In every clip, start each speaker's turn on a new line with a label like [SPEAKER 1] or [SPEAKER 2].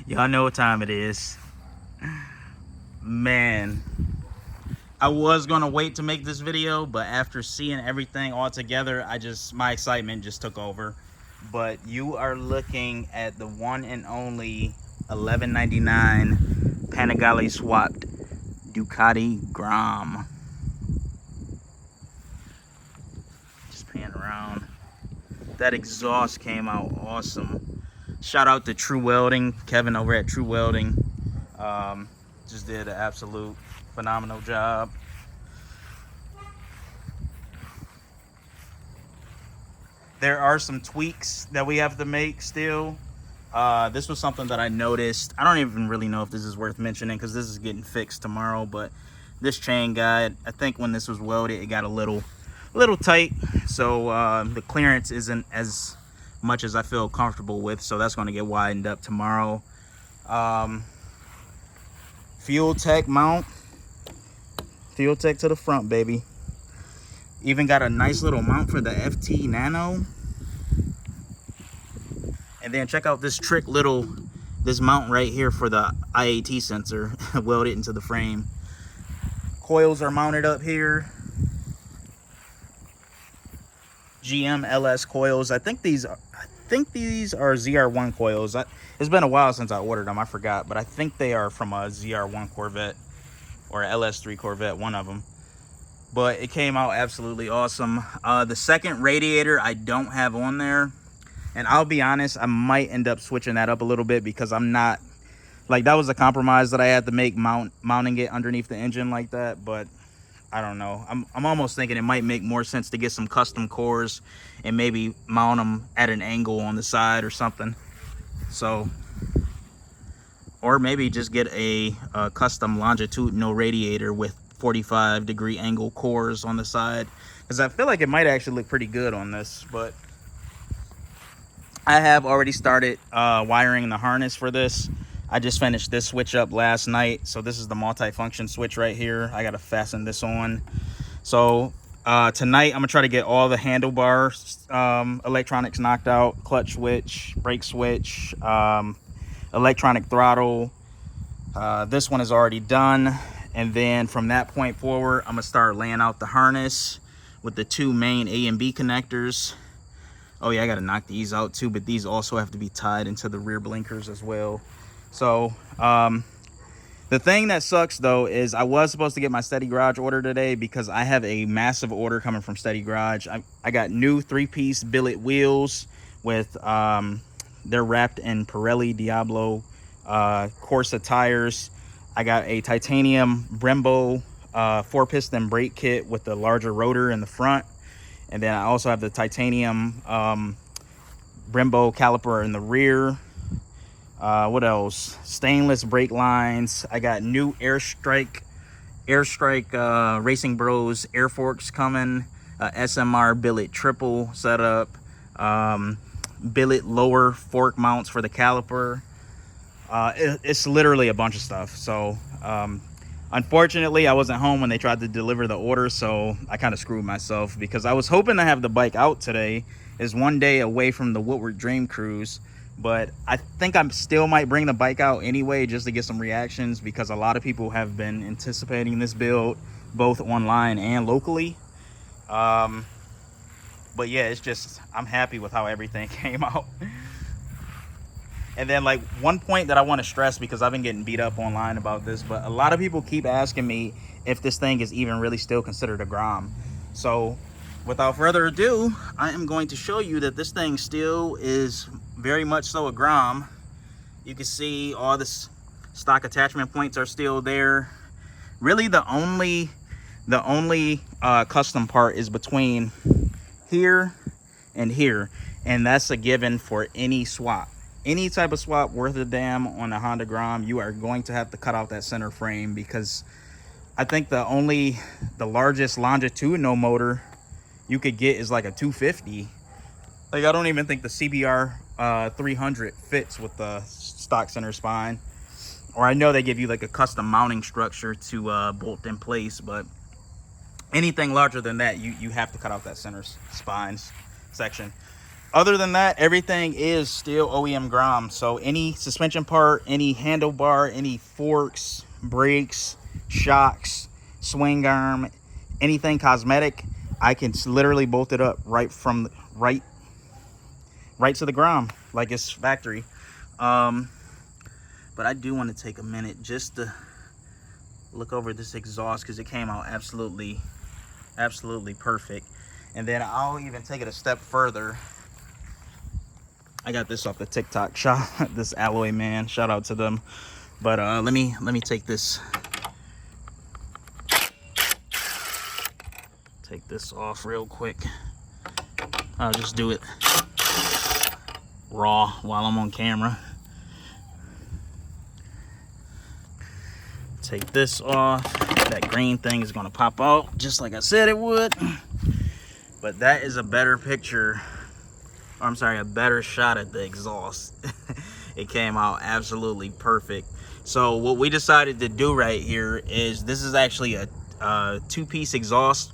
[SPEAKER 1] Y'all know what time it is. Man, I was gonna wait to make this video, but after seeing everything all together, my excitement just took over. But you are looking at the one and only $11.99 Panigale swapped DUCATI GROM. Just pan around. That exhaust came out awesome. Shout out to True Welding, Kevin over at True Welding. Just did an absolute phenomenal job. There are some tweaks that we have to make still. This was something that I noticed. I don't even really know if this is worth mentioning because this is getting fixed tomorrow, but this chain guide, I think when this was welded, it got a little tight. So the clearance isn't as much as I feel comfortable with. So that's going to get widened up tomorrow. Fuel tech mount. Fuel tech to the front, baby. Even got a nice little mount for the FT Nano. And then check out this this mount right here for the IAT sensor. Welded into the frame. Coils are mounted up here. GM LS coils. I think these are ZR1 coils. It's been a while since I ordered them. I forgot, but I think they are from a ZR1 Corvette or LS3 Corvette, one of them. But it came out absolutely awesome. The second radiator I don't have on there, and I'll be honest, I might end up switching that up a little bit because I'm not, like, that was a compromise that I had to make, mounting it underneath the engine like that. But I don't know. I'm almost thinking it might make more sense to get some custom cores and maybe mount them at an angle on the side or something. So, or maybe just get a custom longitudinal radiator with 45-degree angle cores on the side, because I feel like it might actually look pretty good on this. But I have already started wiring the harness for this. I just finished this switch up last night. So this is the multi-function switch right here. I got to fasten this on. So tonight I'm gonna try to get all the handlebar electronics knocked out: clutch switch, brake switch, electronic throttle. This one is already done. And then from that point forward, I'm gonna start laying out the harness with the two main A and B connectors. Oh yeah, I gotta knock these out too, but these also have to be tied into the rear blinkers as well. So the thing that sucks though is I was supposed to get my Steady Garage order today because I have a massive order coming from Steady Garage. I got new 3-piece billet wheels with they're wrapped in Pirelli Diablo Corsa tires. I got a titanium Brembo 4-piston brake kit with the larger rotor in the front, and then I also have the titanium Brembo caliper in the rear. What else? Stainless brake lines. I got new Airstrike Racing Bros air forks coming. SMR billet triple setup. Billet lower fork mounts for the caliper. It's literally a bunch of stuff. So unfortunately I wasn't home when they tried to deliver the order, so I kind of screwed myself because I was hoping to have the bike out today. Is one day away from the Woodward Dream Cruise. But I think I still might bring the bike out anyway just to get some reactions, because a lot of people have been anticipating this build both online and locally. But yeah, it's just, I'm happy with how everything came out. And then, like, one point that I want to stress, because I've been getting beat up online about this, but a lot of people keep asking me if this thing is even really still considered a Grom. So without further ado, I am going to show you that this thing still is very much so a Grom. You can see all the stock attachment points are still there. Really the only custom part is between here and here, and that's a given for any swap. Any type of swap worth a damn on a Honda Grom, you are going to have to cut out that center frame, because I think the largest longitudinal motor you could get is like a 250. Like, I don't even think the CBR 300 fits with the stock center spine. Or I know they give you like a custom mounting structure to bolt in place, but anything larger than that, you have to cut out that center spine section. other than that, everything is still OEM Grom. So any suspension part, any handlebar, any forks, brakes, shocks, swing arm, anything cosmetic, I can literally bolt it up right from right to the Grom like it's factory. But I do want to take a minute just to look over this exhaust because it came out absolutely perfect. And then I'll even take it a step further. I got this off the TikTok shop, this Alloy Man, shout out to them. But let me take this off real quick. I'll just do it raw while I'm on camera. Take this off. That green thing is gonna pop out just like I said it would. But that is a better picture, or I'm sorry, a better shot at the exhaust. It came out absolutely perfect. So what we decided to do right here is, this is actually a two-piece exhaust.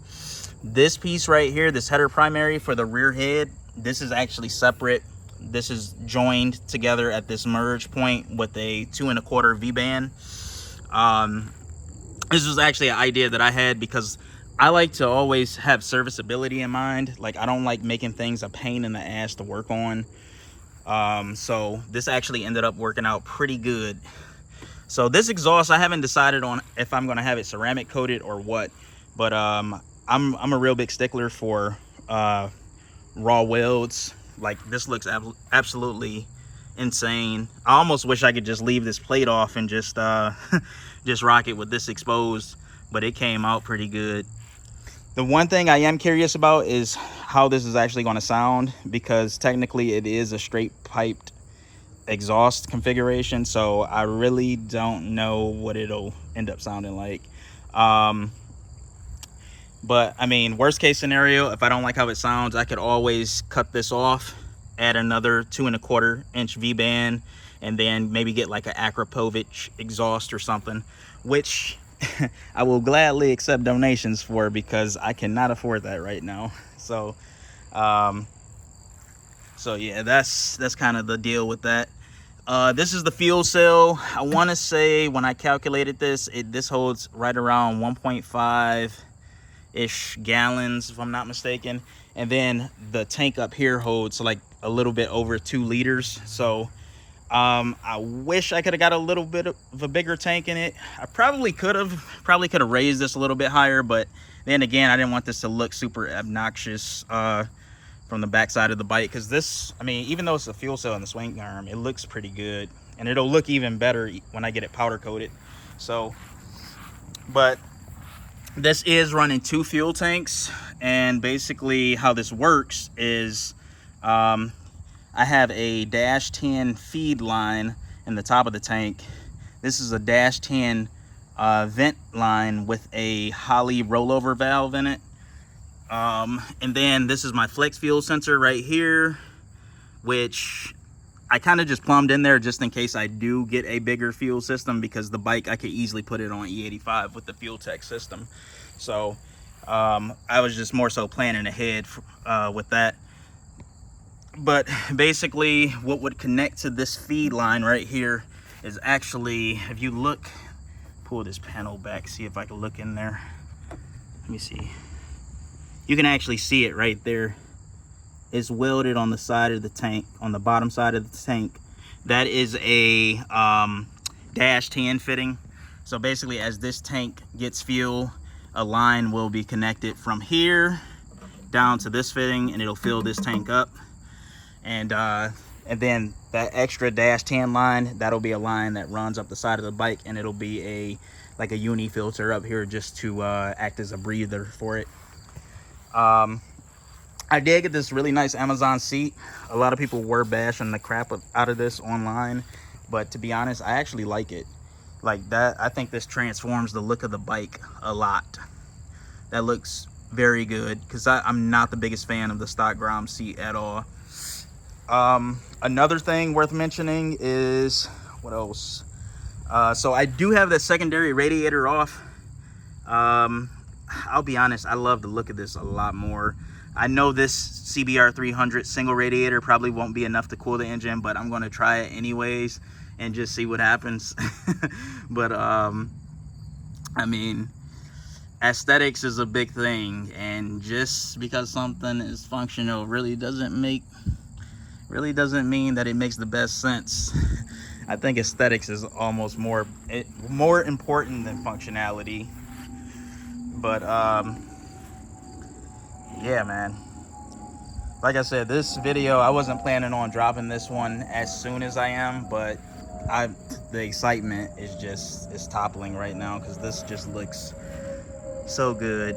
[SPEAKER 1] This piece right here, this header primary for the rear head, this is actually separate. This is joined together at this merge point with a 2 1/4 V-band. This was actually an idea that I had because I like to always have serviceability in mind. Like, I don't like making things a pain in the ass to work on. So this actually ended up working out pretty good. So this exhaust, I haven't decided on if I'm going to have it ceramic coated or what, but I'm a real big stickler for raw welds. Like, this looks absolutely insane. I almost wish I could just leave this plate off and just just rock it with this exposed, but it came out pretty good. The one thing I am curious about is how this is actually going to sound, because technically it is a straight piped exhaust configuration, so I really don't know what it'll end up sounding like. But I mean, worst case scenario, if I don't like how it sounds, I could always cut this off, add another 2 1/4 inch V-band, and then maybe get like an Akrapovic exhaust or something, which I will gladly accept donations for, because I cannot afford that right now. So yeah, that's kind of the deal with that. This is the fuel cell. I want to say when I calculated this, this holds right around 1.5-ish gallons, if I'm not mistaken. And then the tank up here holds like a little bit over 2 liters. So I wish I could have got a little bit of a bigger tank in it. I probably could have raised this a little bit higher, but then again, I didn't want this to look super obnoxious from the backside of the bike, because this, I mean, even though it's a fuel cell in the swing arm, it looks pretty good, and it'll look even better when I get it powder coated. So, but this is running 2 fuel tanks, and basically how this works is I have a -10 feed line in the top of the tank. This is a -10 vent line with a Holley rollover valve in it. And then this is my flex fuel sensor right here, which I kind of just plumbed in there just in case I do get a bigger fuel system, because the bike, I could easily put it on E85 with the Fuel Tech system. So I was just more so planning ahead with that. But basically what would connect to this feed line right here is actually, if you look, pull this panel back, see if I can look in there. Let me see. You can actually see it right there. It's welded on the side of the tank, on the bottom side of the tank. That is a -10 fitting. So basically, as this tank gets fuel, a line will be connected from here down to this fitting, and it'll fill this tank up. And then that extra -10 line, that'll be a line that runs up the side of the bike, and it'll be like a uni filter up here just to act as a breather for it. I did get this really nice Amazon seat. A lot of people were bashing the crap out of this online, but to be honest, I actually like it. Like that, I think this transforms the look of the bike a lot. That looks very good, because I'm not the biggest fan of the stock Grom seat at all. Another thing worth mentioning is, what else? So I do have the secondary radiator off. I'll be honest, I love the look of this a lot more. I know this CBR 300 single radiator probably won't be enough to cool the engine, but I'm going to try it anyways and just see what happens. But I mean, aesthetics is a big thing, and just because something is functional really doesn't mean that it makes the best sense. I think aesthetics is almost more important than functionality. But yeah, man, like I said, this video, I wasn't planning on dropping this one as soon as I am, but the excitement is toppling right now because this just looks so good.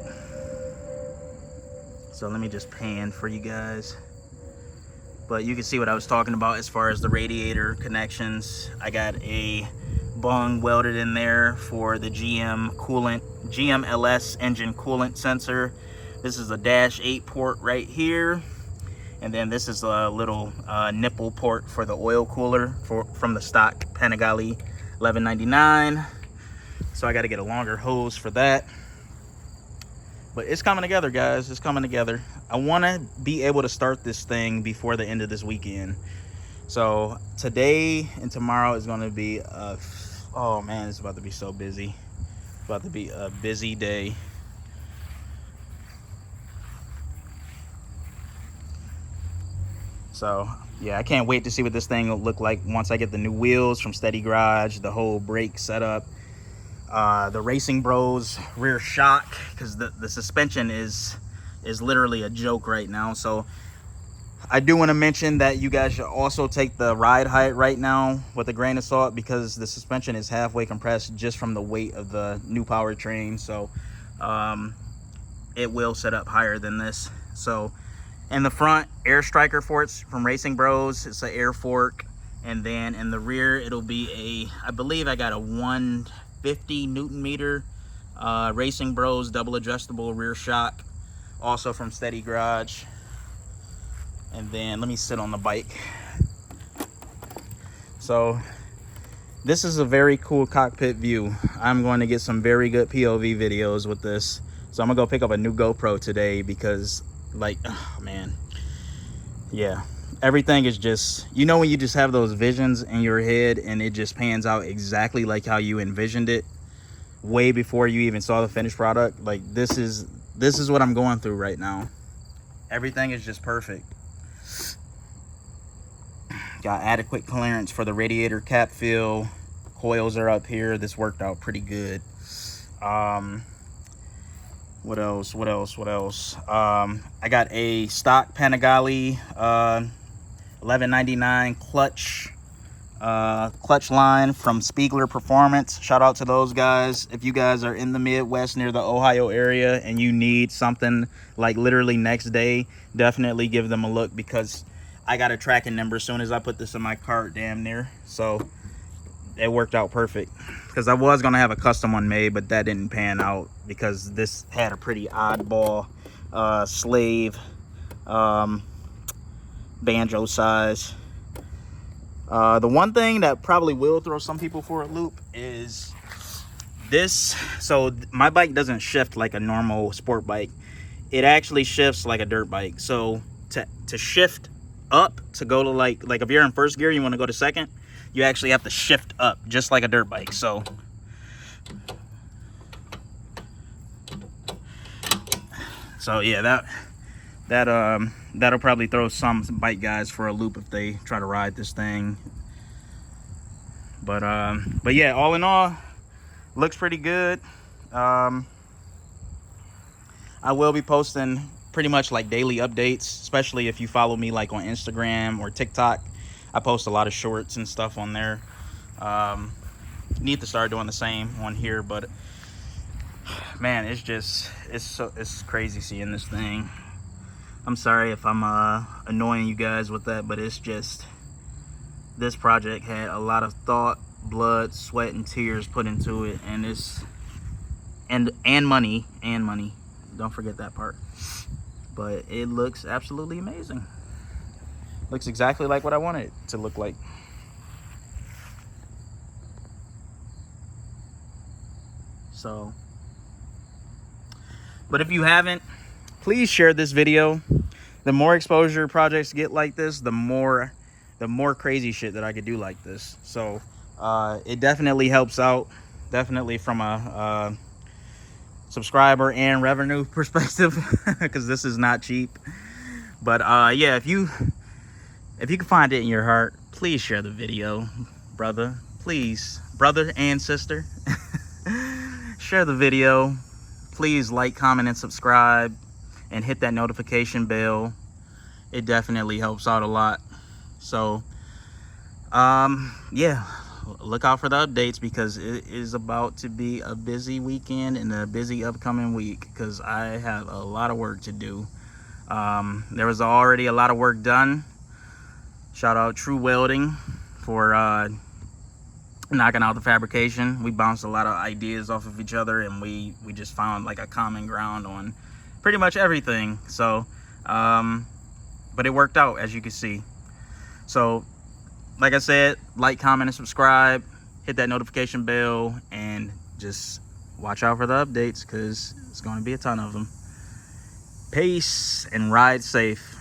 [SPEAKER 1] So let me just pan for you guys. But you can see what I was talking about as far as the radiator connections. I got a bung welded in there for the GMLS engine coolant sensor. This is a -8 port right here. And then this is a little nipple port for the oil cooler from the stock Panigale 1199. So I got to get a longer hose for that. But it's coming together, guys. It's coming together. I want to be able to start this thing before the end of this weekend. So today and tomorrow is going to be oh man, it's about to be so busy. It's about to be a busy day. So yeah, I can't wait to see what this thing will look like once I get the new wheels from Steady Garage, the whole brake setup, the Racing Bros rear shock, because the suspension is literally a joke right now. So I do want to mention that you guys should also take the ride height right now with a grain of salt, because the suspension is halfway compressed just from the weight of the new powertrain. So it will set up higher than this. So in the front, air striker forks from Racing Bros. It's an air fork. And then in the rear, it'll be I believe I got a 150 Newton meter Racing Bros double adjustable rear shock, also from Steady Garage. And then let me sit on the bike. So this is a very cool cockpit view. I'm going to get some very good POV videos with this. So I'm gonna go pick up a new GoPro today, because like, oh man, yeah, everything is just, you know, when you just have those visions in your head and it just pans out exactly like how you envisioned it way before you even saw the finished product. Like this is what I'm going through right now. Everything is just perfect. Got adequate clearance for the radiator cap fill. Coils are up here. This worked out pretty good. What else? I got a stock Panigale 1199 clutch line from Spiegler Performance. Shout out to those guys. If you guys are in the Midwest near the Ohio area and you need something like literally next day, definitely give them a look, because I got a tracking number as soon as I put this in my cart, damn near. So it worked out perfect, because I was gonna have a custom one made, but that didn't pan out because this had a pretty oddball slave banjo size. The one thing that probably will throw some people for a loop is this. So my bike doesn't shift like a normal sport bike. It actually shifts like a dirt bike. So to shift up, to go to like if you're in first gear, you want to go to second, you actually have to shift up just like a dirt bike. So yeah, that'll probably throw some bike guys for a loop if they try to ride this thing. But yeah, all in all, looks pretty good. I will be posting pretty much like daily updates, especially if you follow me like on Instagram or TikTok. I post a lot of shorts and stuff on there. Need to start doing the same on here, but man, it's crazy seeing this thing. I'm sorry if I'm annoying you guys with that, but it's just, this project had a lot of thought, blood, sweat, and tears put into it, and and money. Don't forget that part. But it looks absolutely amazing. Looks exactly like what I wanted it to look like. So, but if you haven't, please share this video. The more exposure projects get like this, the more crazy shit that I could do like this. So it definitely helps out, definitely from a subscriber and revenue perspective, because this is not cheap. But yeah, if you can find it in your heart, please share the video, brother. Please, brother and sister, share the video. Please like, comment, and subscribe, and hit that notification bell. It definitely helps out a lot. So yeah, look out for the updates, because it is about to be a busy weekend and a busy upcoming week, because I have a lot of work to do. There was already a lot of work done. Shout out True Welding for knocking out the fabrication. We bounced a lot of ideas off of each other, and we just found like a common ground on pretty much everything. So but it worked out, as you can see. So like I said, like, comment, and subscribe, hit that notification bell, and just watch out for the updates, because it's going to be a ton of them. Peace and ride safe.